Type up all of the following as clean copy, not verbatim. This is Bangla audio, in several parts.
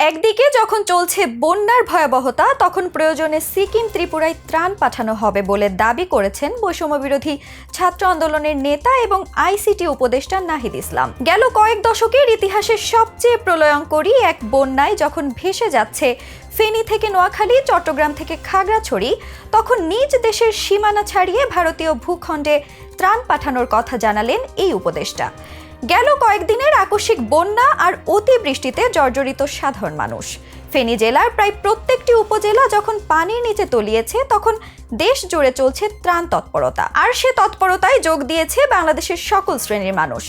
একদিকে যখন চলছে বন্যার ভয়াবহতা, তখন প্রয়োজনে সিকিম ত্রিপুরায় ত্রাণ পাঠানো হবে বলে দাবি করেছেন বৈষম্যবিরোধী ছাত্র আন্দোলনের নেতা এবং আইসিটি উপদেষ্টা নাহিদ ইসলাম। গেল কয়েক দশকের ইতিহাসের সবচেয়ে প্রলয়ঙ্করী এক বন্যায় যখন ভেসে যাচ্ছে ফেনী থেকে নোয়াখালী, চট্টগ্রাম থেকে খাগড়াছড়ি, তখন নিজ দেশের সীমানা ছাড়িয়ে ভারতীয় ভূখণ্ডে ত্রাণ পাঠানোর কথা জানালেন এই উপদেষ্টা। গেল কয়েকদিনের আকস্মিক বন্যা আর অতিবৃষ্টিতে জর্জরিত সাধারণ মানুষ। ফেনী জেলার প্রায় প্রত্যেকটি উপজেলা যখন পানির নিচে তলিয়েছে, তখন দেশ জুড়ে চলছে ত্রাণ তৎপরতা। আর সে তৎপরতায় যোগ দিয়েছে বাংলাদেশের সকল শ্রেণীর মানুষ।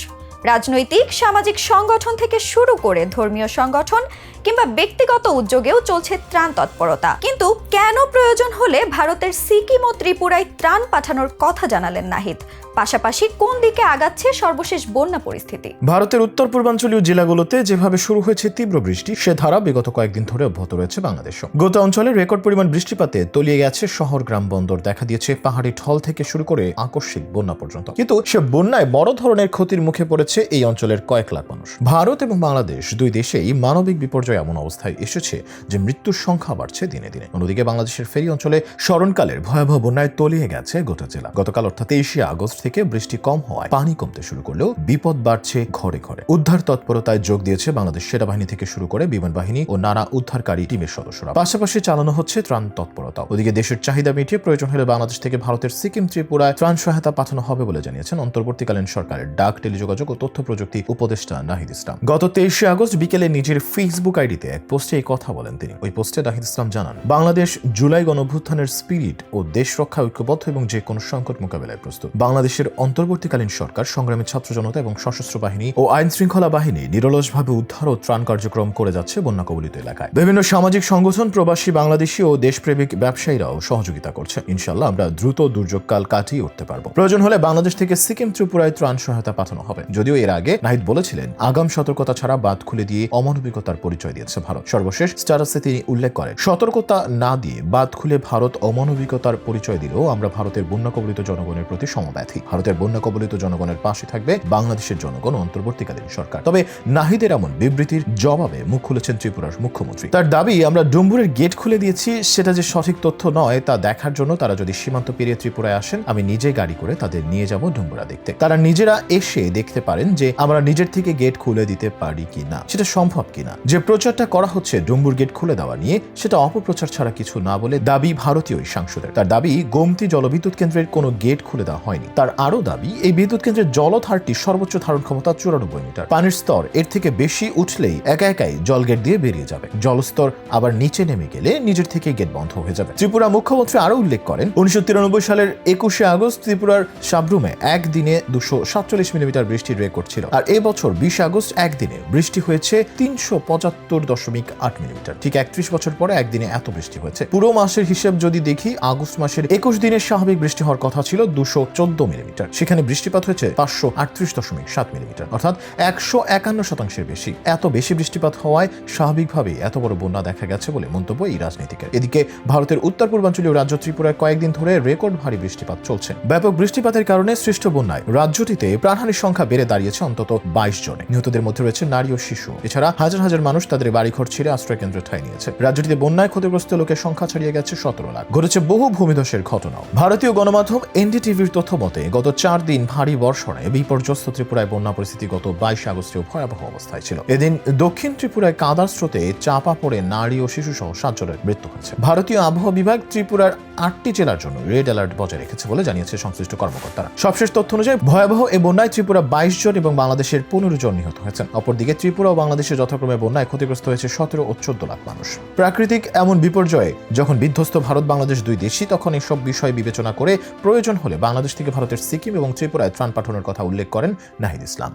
রাজনৈতিক, সামাজিক সংগঠন থেকে শুরু করে ধর্মীয় সংগঠন কিংবা ব্যক্তিগত উদ্যোগেও চলছে ত্রাণ তৎপরতা। কিন্তু কেন প্রয়োজন হলে ভারতের সিকিম ও ত্রিপুরায় ত্রাণ পাঠানোর কথা জানালেন নাহিদ? পাশাপাশি কোন দিকে আগাচ্ছে সর্বশেষ বন্যা পরিস্থিতি? ভারতের উত্তর পূর্বাঞ্চলীয় জেলাগুলোতে যেভাবে শুরু হয়েছে তীব্র বৃষ্টি, সে ধারা বিগত কয়েকদিন ধরে অব্যাহত রয়েছে বাংলাদেশও। গোটা অঞ্চলে রেকর্ড পরিমাণ বৃষ্টিপাতে তলিয়ে গেছে শহর, গ্রাম, বন্দর, দেখা দিয়েছে পাহাড়ি ঢল থেকে শুরু করে আকস্মিক বন্যা পর্যন্ত। কিন্তু সে বন্যায় বড় ধরনের ক্ষতির মুখে পড়েছে এই অঞ্চলের কয়েক লাখ মানুষ। ভারত এবং বাংলাদেশ দুই দেশেই মানবিক বিপর্যয় এমন অবস্থায় এসেছে যে মৃত্যুর সংখ্যা বাড়ছে দিনে দিনে। অন্যদিকে বাংলাদেশের ফেনী অঞ্চলে স্মরণকালের ভয়াবহ বন্যায় তলিয়ে গেছে গোটা জেলা। গতকাল অর্থাৎ 23 আগস্ট থেকে বৃষ্টি কম হওয়ায় পানি কমতে শুরু করলেও বিপদ বাড়ছে ঘরে ঘরে। উদ্ধার তৎপরতায় যোগ দিয়েছে বাংলাদেশ সেনাবাহিনী থেকে শুরু করে বিমান বাহিনী ও নানা উদ্ধারকারী টিমের সদস্যরা। পাশাপাশি চালানো হচ্ছে ত্রাণ তৎপরতা। ওদিকে দেশের চাহিদা মিটিয়ে প্রয়োজন হলে বাংলাদেশ থেকে ভারতের সিকিম, ত্রিপুরায় ত্রাণ সহায়তা পাঠানো হবে বলে জানিয়েছেন অন্তর্বর্তীকালীন সরকারের ডাক, টেলিযোগাযোগ ও তথ্য প্রযুক্তি উপদেষ্টা নাহিদ ইসলাম। গত 23 আগস্ট বিকেলে নিজের ফেসবুক আইডিতে এক পোস্টে এই কথা বলেন তিনি। ওই পোস্টে নাহিদ ইসলাম জানান, বাংলাদেশ জুলাই গণঅভ্যুত্থানের স্পিরিট ও দেশ রক্ষা ঐক্যবদ্ধ এবং যে কোনো সংকট মোকাবেলায় প্রস্তুত। বাংলাদেশের অন্তর্বর্তীকালীন সরকার সংগ্রামী ছাত্র জনতা এবং সশস্ত্র বাহিনী ও আইন শৃঙ্খলা বাহিনী নিরলসভাবে উদ্ধার ও ত্রাণ কার্যক্রম করে যাচ্ছে বন্যা কবলিত এলাকায়। বিভিন্ন সামাজিক সংগঠন, প্রবাসী বাংলাদেশী ও দেশপ্রেমিক ব্যবসায়ীরাও সহযোগিতা করছে। ইনশাআল্লাহ আমরা দ্রুত দুর্যোগকাল কাটিয়ে উঠতে পারবো। প্রয়োজন হলে বাংলাদেশ থেকে সিকিম, ত্রিপুরায় ত্রাণ সহায়তা পাঠানো হবে। যদিও এর আগে নাহিদ বলেছিলেন, আগাম সতর্কতা ছাড়া বাঁধ খুলে দিয়ে অমানবিকতার পরিচয় দিয়েছে ভারত। সর্বশেষ স্ট্যাটাসে তিনি উল্লেখ করেন, সতর্কতা না দিয়ে বাঁধ খুলে ভারত অমানবিকতার পরিচয় দিলেও আমরা ভারতের বন্যা কবলিত জনগণের প্রতি সমব্যথী। ভারতের বন্যা কবলিত জনগণের পাশে থাকবে বাংলাদেশের জনগণ ও অন্তর্বর্তীকালীন সরকার। তবে নাহিদের এমন বিবৃতির জবাবে মুখ খুলেছেন ত্রিপুরার মুখ্যমন্ত্রী। তার দাবি, আমরা ডুম্বুরের গেট খুলে দিয়েছি, সেটা যে সঠিক তথ্য নয় তা দেখার জন্য তারা যদি সীমান্ত পেরিয়ে ত্রিপুরায় আসেন, আমি নিজে গাড়ি করে তাদের নিয়ে যাব ডুম্বুরা দেখতে। তারা নিজেরা এসে দেখতে পারেন যে আমরা নিজের থেকে গেট খুলে দিতে পারি কিনা, সেটা সম্ভব কিনা। যে প্রচারটা করা হচ্ছে ডুম্বুর গেট খুলে দেওয়া নিয়ে, সেটা অপপ্রচার ছাড়া কিছু না বলে দাবি ভারতীয় সাংসদের। তার দাবি, গোমতী জলবিদ্যুৎ কেন্দ্রের কোনো গেট খুলে দেওয়া হয়নি। তার আরও দাবি, এই বিদ্যুৎ কেন্দ্রের জলধারটি সর্বোচ্চ ধারণ ক্ষমতা 94 মিটার। পানির স্তর এর থেকে বেশি উঠলেই একাই জল গেট দিয়ে বেরিয়ে যাবে। জলস্তর আবার নিচে নেমে গেলে নিজের থেকে গেট বন্ধ হয়ে যাবে। ত্রিপুরা মুখ্যমন্ত্রী আরো উল্লেখ করেন, 1993 সালের 21 আগস্ট ত্রিপুরার সাবরুমে একদিনে 247 মিলিমিটার বৃষ্টির রেকর্ড ছিল। আর এই বছর 20 আগস্ট একদিনে বৃষ্টি হয়েছে 375.8 মিলিমিটার। ঠিক 31 বছর পরে একদিনে এত বৃষ্টি হয়েছে। পুরো মাসের হিসেব যদি দেখি, আগস্ট মাসের 21 দিনের স্বাভাবিক বৃষ্টি হওয়ার কথা ছিল 214 মিলিমিটার। সেখানে বৃষ্টিপাত হয়েছে 538.7 মিলিমিটার, অর্থাৎ 151% বেশি। এত বেশি বৃষ্টিপাত হওয়ায় স্বাভাবিকভাবেই এত বড় বন্যা দেখা গেছে বলে মন্তব্য এই রাজনীতিকের। এদিকে ভারতের উত্তর পূর্বাঞ্চলীয় রাজ্য ত্রিপুরায় কয়েকদিন ধরে রেকর্ড ভারী বৃষ্টিপাত চলছে। ব্যাপক বৃষ্টিপাতের কারণে সৃষ্ট বন্যায় রাজ্যটিতে প্রাণহানির সংখ্যা বেড়ে দাঁড়িয়েছে অন্তত 22 জনে। নিহতদের মধ্যে রয়েছে নারী ও শিশু। এছাড়া হাজার হাজার মানুষ তাদের বাড়িঘর ছেড়ে আশ্রয় কেন্দ্রে ঠাঁই নিয়েছে। রাজ্যটিতে বন্যায় ক্ষতিগ্রস্ত লোকের সংখ্যা ছাড়িয়ে গেছে 17 লাখ। ঘটেছে বহু ভূমিধসের ঘটনাও। ভারতীয় গণমাধ্যম এনডিটিভির তথ্য মতে গত 4 দিন ভারী বর্ষণে বিপর্যস্ত ত্রিপুরায় বন্যা পরিস্থিতি গত 22 আগস্টেও ভয়াবহ অবস্থায় ছিল। এদিন দক্ষিণ ত্রিপুরায় কাদার স্রোতে চাপা পড়ে নারী ও শিশু সহ 7 জনের মৃত্যু হয়েছে। ভারতীয় আবহাওয়া বিভাগ ত্রিপুরার 8টি জেলার জন্য রেড অ্যালার্ট বজায় রেখেছে বলে জানিয়েছে সংশ্লিষ্ট কর্মকর্তারা। সবশেষ তথ্য অনুযায়ী ভয়াবহ এই বন্যায় ত্রিপুরা 22 জন এবং বাংলাদেশের 15 জন নিহত হয়েছেন। অপরদিকে ত্রিপুরা ও বাংলাদেশে যথাক্রমে বন্যায় ক্ষতিগ্রস্ত হয়েছে 17 ও 14 লাখ মানুষ। প্রাকৃতিক এমন বিপর্যয়ে যখন বিধ্বস্ত ভারত বাংলাদেশ দুই দেশই, তখন এসব বিষয় বিবেচনা করে প্রয়োজন হলে বাংলাদেশ থেকে ভারতের সিকিম এবং ত্রিপুরায় ত্রাণ পাঠানোর কথা উল্লেখ করেন নাহিদ ইসলাম।